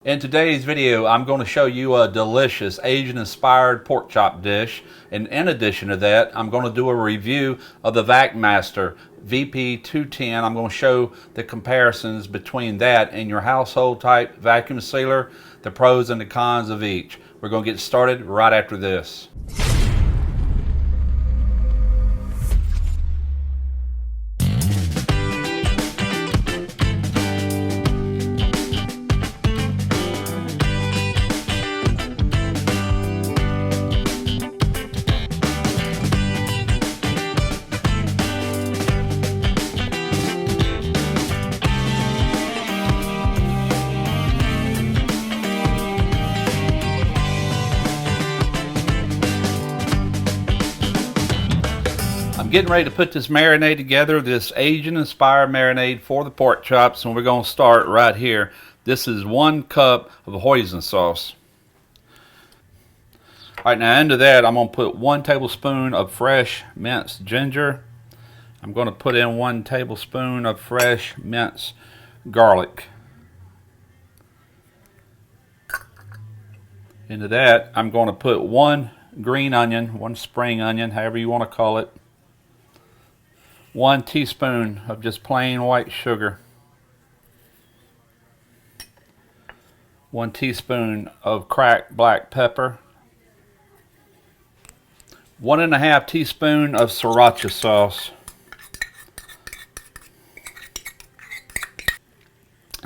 In today's video, I'm going to show you a delicious Asian-inspired pork chop dish. And in addition to that, I'm going to do a review of the VacMaster VP210. I'm going to show the comparisons between that and your household type vacuum sealer, the pros and the cons of each. We're going to get started right after this. I'm getting ready to put this marinade together, this Asian-inspired marinade for the pork chops, and we're going to start right here. This is 1 cup of hoisin sauce. Alright, now into that I'm going to put 1 tablespoon of fresh minced ginger. I'm going to put in 1 tablespoon of fresh minced garlic. Into that I'm going to put 1 green onion, 1 spring onion, however you want to call it. 1 teaspoon of just plain white sugar. 1 teaspoon of cracked black pepper. 1½ teaspoon of sriracha sauce.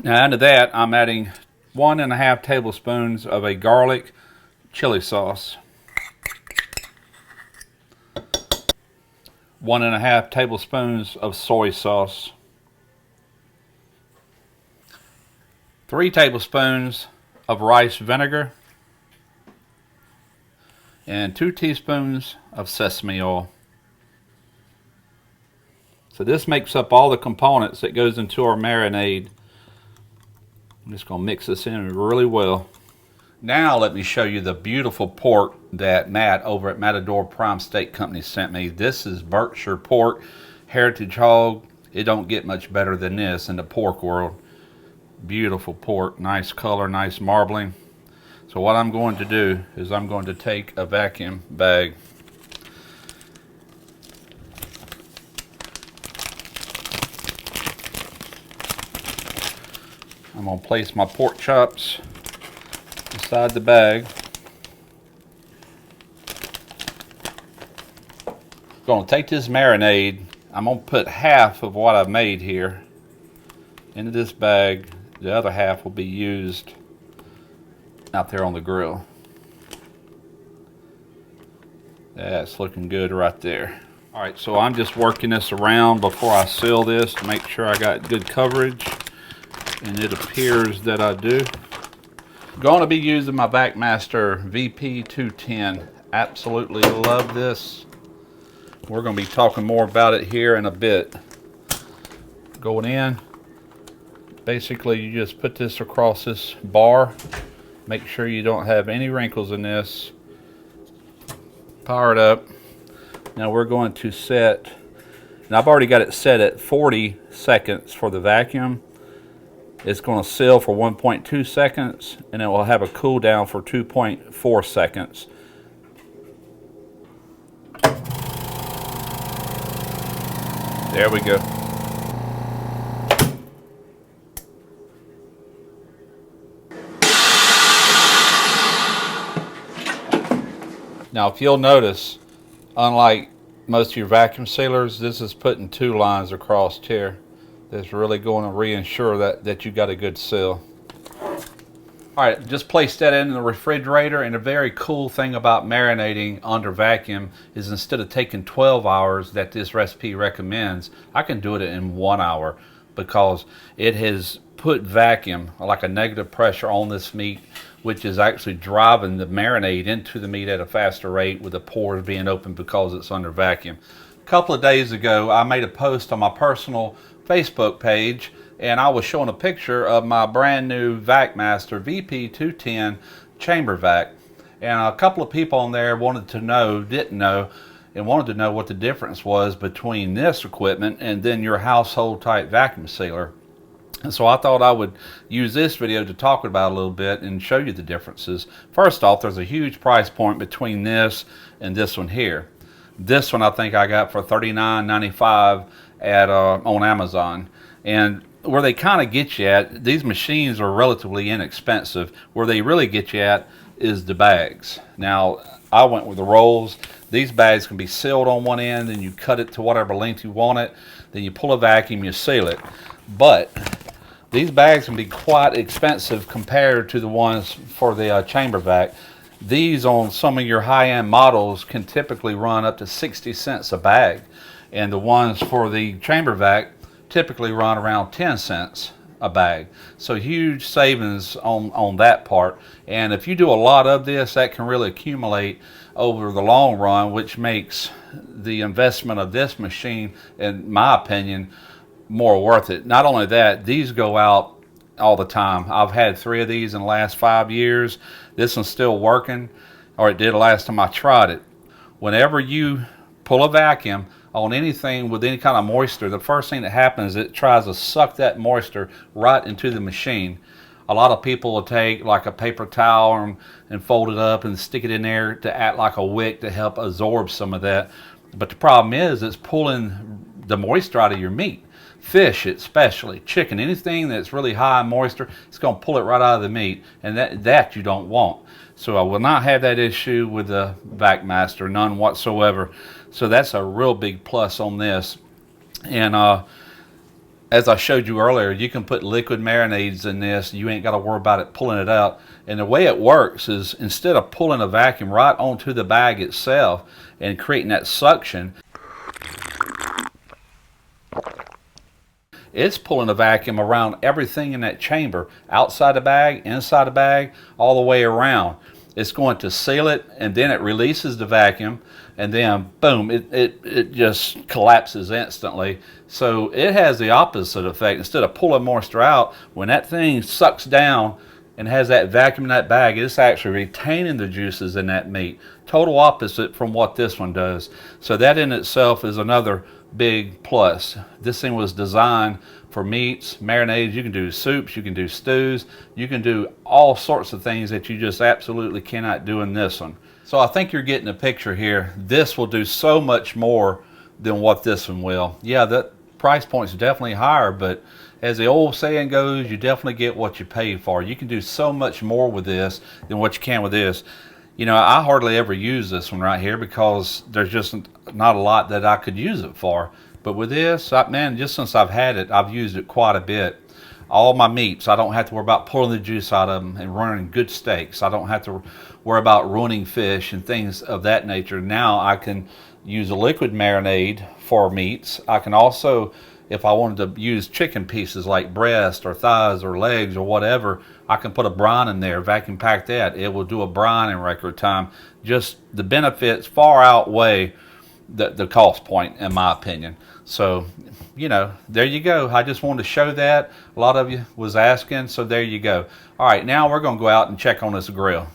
Now into that I'm adding 1½ tablespoons of a garlic chili sauce. 1½ tablespoons of soy sauce. 3 tablespoons of rice vinegar. And 2 teaspoons of sesame oil. So this makes up all the components that goes into our marinade. I'm just going to mix this in really well. Now let me show you the beautiful pork that Matt over at Matador Prime Steak Company sent me. This is Berkshire pork, heritage hog. It don't get much better than this in the pork world. Beautiful pork, nice color, nice marbling. So what I'm going to do is I'm going to take a vacuum bag. I'm going to place my pork chops inside the bag. I'm going to take this marinade. I'm going to put half of what I've made here into this bag. The other half will be used out there on the grill. That's looking good right there. Alright, so I'm just working this around before I seal this to make sure I got good coverage, and it appears that I do. Going to be using my VacMaster VP210. Absolutely love this. We're going to be talking more about it here in a bit. Going in, basically you just put this across this bar. Make sure you don't have any wrinkles in this. Power it up. Now we're going to set, and I've already got it set at 40 seconds for the vacuum. It's going to seal for 1.2 seconds, and it will have a cool down for 2.4 seconds. There we go. Now if you'll notice, unlike most of your vacuum sealers, this is putting 2 lines across here. That's really going to reassure that you got a good seal. Alright, just place that in the refrigerator, and a very cool thing about marinating under vacuum is instead of taking 12 hours that this recipe recommends, I can do it in 1 hour, because it has put vacuum, like a negative pressure on this meat, which is actually driving the marinade into the meat at a faster rate with the pores being open because it's under vacuum. A couple of days ago I made a post on my personal Facebook page, and I was showing a picture of my brand new VacMaster VP210 chamber vac, and a couple of people on there didn't know and wanted to know what the difference was between this equipment and then your household type vacuum sealer. And so I thought I would use this video to talk about it a little bit and show you the differences. First off, there's a huge price point between this and this one here. This one I think I got for $39.95 at on Amazon. And where they kind of get you at, these machines are relatively inexpensive. Where they really get you at is the bags. Now, I went with the rolls. These bags can be sealed on one end, and you cut it to whatever length you want it. Then you pull a vacuum, you seal it. But these bags can be quite expensive compared to the ones for the chamber vac. These on some of your high-end models can typically run up to 60 cents a bag. And the ones for the chamber vac typically run around 10 cents a bag. So huge savings on that part. And if you do a lot of this, that can really accumulate over the long run, which makes the investment of this machine, in my opinion, more worth it. Not only that, these go out all the time. I've had 3 of these in the last 5 years. This one's still working, or it did last time I tried it. Whenever you pull a vacuum on anything with any kind of moisture, the first thing that happens is it tries to suck that moisture right into the machine. A lot of people will take like a paper towel and fold it up and stick it in there to act like a wick to help absorb some of that. But the problem is it's pulling the moisture out of your meat. Fish especially, chicken, anything that's really high in moisture, it's going to pull it right out of the meat, and that you don't want. So I will not have that issue with the VacMaster, none whatsoever. So that's a real big plus on this. And as I showed you earlier, you can put liquid marinades in this. You ain't got to worry about it pulling it out. And the way it works is instead of pulling a vacuum right onto the bag itself and creating that suction, it's pulling a vacuum around everything in that chamber, outside the bag, inside the bag, all the way around. It's going to seal it, and then it releases the vacuum, and then boom, it just collapses instantly. So it has the opposite effect. Instead of pulling moisture out, when that thing sucks down and has that vacuum in that bag, it's actually retaining the juices in that meat. Total opposite from what this one does. So that in itself is another big plus. This thing was designed for meats, marinades. You can do soups, you can do stews, you can do all sorts of things that you just absolutely cannot do in this one. So I think you're getting a picture here. This will do so much more than what this one will. Yeah, the price point's definitely higher, but as the old saying goes, you definitely get what you pay for. You can do so much more with this than what you can with this. You know, I hardly ever use this one right here because there's just not a lot that I could use it for. But with this, man, just since I've had it, I've used it quite a bit. All my meats, I don't have to worry about pulling the juice out of them and running good steaks. I don't have to worry about ruining fish and things of that nature. Now I can use a liquid marinade for meats. I can also, if I wanted to use chicken pieces like breast or thighs or legs or whatever, I can put a brine in there, vacuum pack that. It will do a brine in record time. Just the benefits far outweigh the cost point, in my opinion. So, you know, there you go. I just wanted to show that. A lot of you was asking, so there you go. All right, now we're going to go out and check on this grill.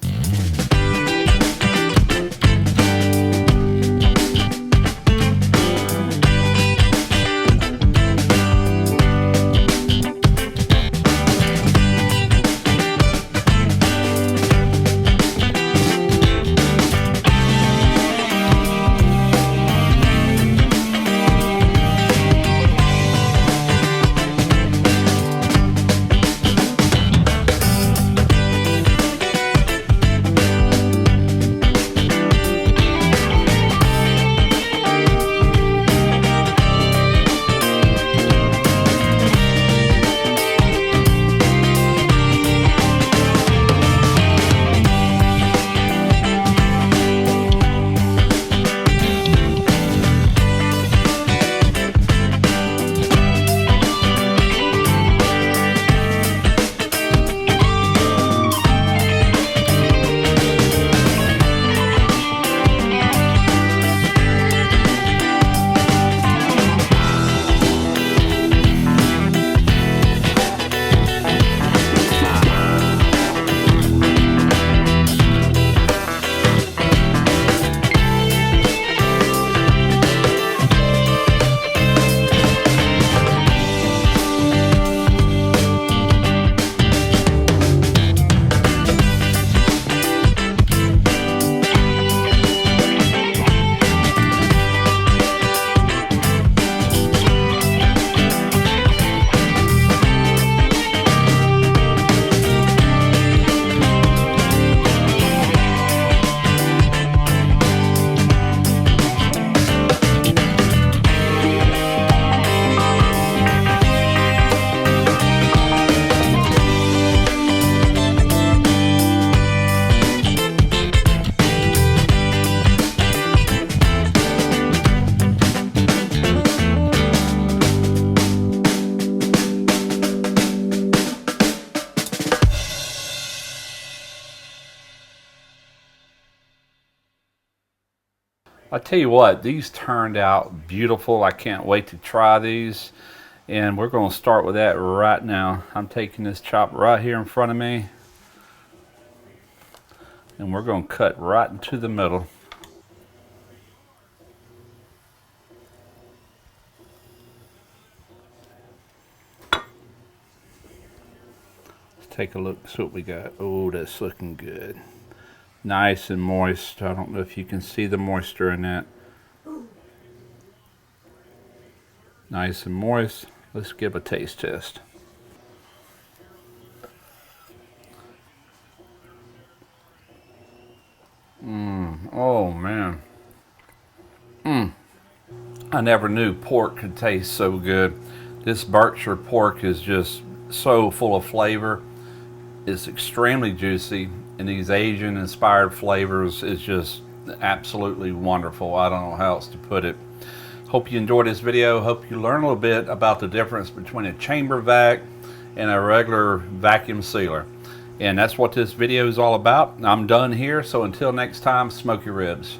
I tell you what, these turned out beautiful. I can't wait to try these. And we're going to start with that right now. I'm taking this chop right here in front of me. And we're going to cut right into the middle. Let's take a look, see what we got. Oh, that's looking good. Nice and moist. I don't know if you can see the moisture in that. Nice and moist. Let's give a taste test. Oh man. I never knew pork could taste so good. This Berkshire pork is just so full of flavor. It's extremely juicy, and these Asian inspired flavors is just absolutely wonderful. I don't know how else to put it. Hope you enjoyed this video. Hope you learn a little bit about the difference between a chamber vac and a regular vacuum sealer. And that's what this video is all about. I'm done here, so until next time, smoke your ribs.